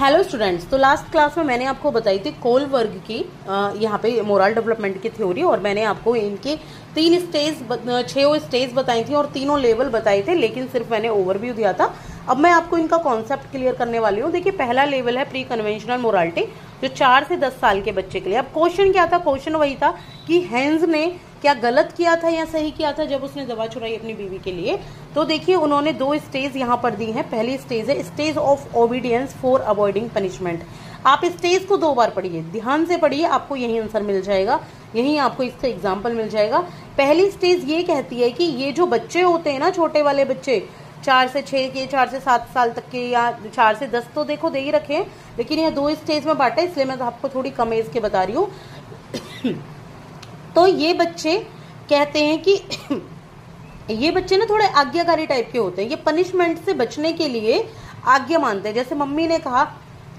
Hello students, तो last class में मैंने आपको बताई थी कोल वर्ग की यहाँ पे मोरल डेवलपमेंट की थ्योरी, और मैंने आपको इनके 6 स्टेज बताई थी और तीनों लेवल बताए थे, लेकिन सिर्फ मैंने ओवरव्यू दिया था। अब मैं आपको इनका कॉन्सेप्ट क्लियर करने वाली हूँ। देखिए, पहला लेवल है प्री कन्वेंशनल मोरालिटी, जो 4 से 10 साल के बच्चे के लिए। अब क्वेश्चन क्या था? क्वेश्चन वही था कि हेंज ने क्या गलत किया था या सही किया था जब उसने दवा चुराई अपनी बीवी के लिए। तो देखिए, उन्होंने 2 स्टेज यहाँ पर दी हैं। पहली स्टेज है stage of obedience for avoiding punishment. आप स्टेज को 2 बार पढ़िए, ध्यान से पढ़िए, आपको यही आंसर मिल जाएगा, यही आपको इसका एग्जाम्पल मिल जाएगा। पहली स्टेज ये कहती है कि ये जो बच्चे होते हैं ना, छोटे वाले बच्चे 4 से 6 के, 4 से 7 साल तक के, या 4 से 10 तो देखो दे ही रखे हैं, लेकिन ये 2 स्टेज में बांटा है, इसलिए मैं आपको थोड़ी कम एज के बता रही हूँ। तो ये बच्चे कहते हैं कि ये बच्चे ना थोड़े आज्ञाकारी टाइप के होते हैं। ये पनिशमेंट से बचने के लिए आज्ञा मानते हैं। जैसे मम्मी ने कहा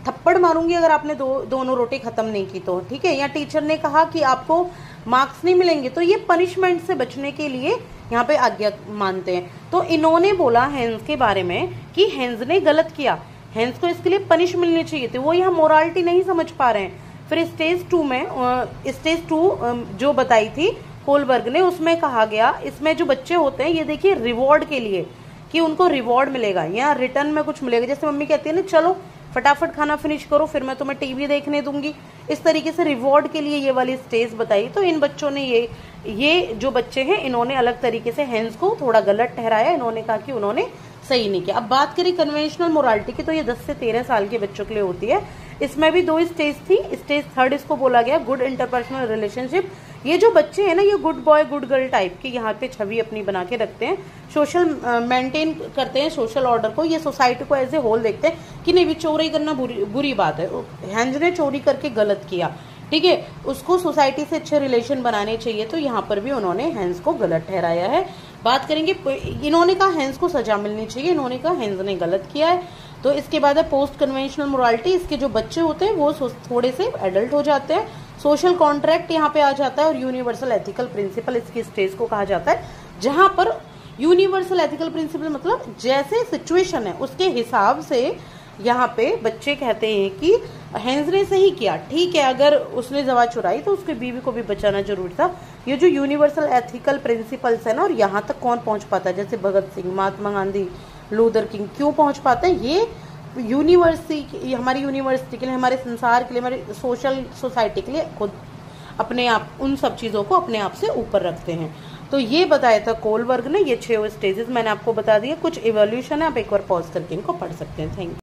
थप्पड़ मारूंगी अगर आपने दोनों रोटी खत्म नहीं की तो, ठीक है, या टीचर ने कहा कि आपको मार्क्स नहीं मिलेंगे, तो ये पनिशमेंट से बचने के लिए यहाँ पे आज्ञा मानते हैं। तो इन्होंने बोला हेंस के बारे में कि हेंस ने गलत किया, हेंस को इसके लिए पनिश मिलनी चाहिए थी। वो यहाँ मोरालिटी नहीं समझ पा रहे हैं। फिर स्टेज 2 जो बताई थी कोलबर्ग ने, उसमें कहा गया इसमें जो बच्चे होते हैं ये देखिए रिवॉर्ड के लिए, कि उनको रिवॉर्ड मिलेगा या रिटर्न में कुछ मिलेगा। जैसे मम्मी कहती है ना, चलो फटाफट खाना फिनिश करो फिर मैं तुम्हें टीवी देखने दूंगी, इस तरीके से रिवॉर्ड के लिए ये वाली स्टेज बताई। तो इन बच्चों ने ये जो बच्चे हैं इन्होंने अलग तरीके से हेंस को थोड़ा गलत ठहराया। इन्होंने कहा कि उन्होंने सही नहीं किया। अब बात करें कन्वेंशनल मोरालिटी की, तो ये 10 से 13 साल के बच्चों के लिए होती है। इसमें भी 2 स्टेज थी। स्टेज 3 इसको बोला गया गुड इंटरपर्सनल रिलेशनशिप। ये जो बच्चे हैं ना, ये good boy good girl type की यहाँ पे छवि अपनी बना के रखते हैं, सोशल मेंटेन करते हैं सोशल ऑर्डर को, ये सोसाइटी को एज ए होल देखते हैं कि नहीं भी चोरी करना बुरी बात है। हेंज ने चोरी करके गलत किया, ठीक है, उसको सोसाइटी से अच्छे रिलेशन बनाने चाहिए, तो यहाँ पर भी उन्होंने हेंस को गलत ठहराया है। बात करेंगे, इन्होंने कहा हेंस को सजा मिलनी चाहिए, इन्होंने कहा हेंस ने गलत किया है। तो इसके बाद है पोस्ट कन्वेंशनल मोरालिटी। इसके जो बच्चे होते हैं वो थोड़े से एडल्ट हो जाते हैं। सोशल कॉन्ट्रैक्ट यहाँ पे आ जाता है, और यूनिवर्सल एथिकल प्रिंसिपल इसकी स्टेज को कहा जाता है, जहां पर यूनिवर्सल एथिकल प्रिंसिपल मतलब जैसे सिचुएशन है उसके हिसाब से यहाँ पे बच्चे कहते हैं कि हेंस ने सही किया, ठीक है, अगर उसने दवा चुराई तो उसके बीवी को भी बचाना जरूरी था। ये जो यूनिवर्सल एथिकल प्रिंसिपल्स है ना, और यहाँ तक कौन पहुंच पाता है, जैसे भगत सिंह, महात्मा गांधी, लूथर किंग, क्यों पहुंच पाते हैं? ये हमारी यूनिवर्सिटी के लिए, हमारे संसार के लिए, हमारी सोशल सोसाइटी के लिए खुद अपने आप उन सब चीजों को अपने आप से ऊपर रखते हैं। तो ये बताया था कोलबर्ग ने। ये 6 स्टेजेस मैंने आपको बता दिए। कुछ इवोल्यूशन है, आप एक बार पॉज करके इनको पढ़ सकते हैं। Thank you.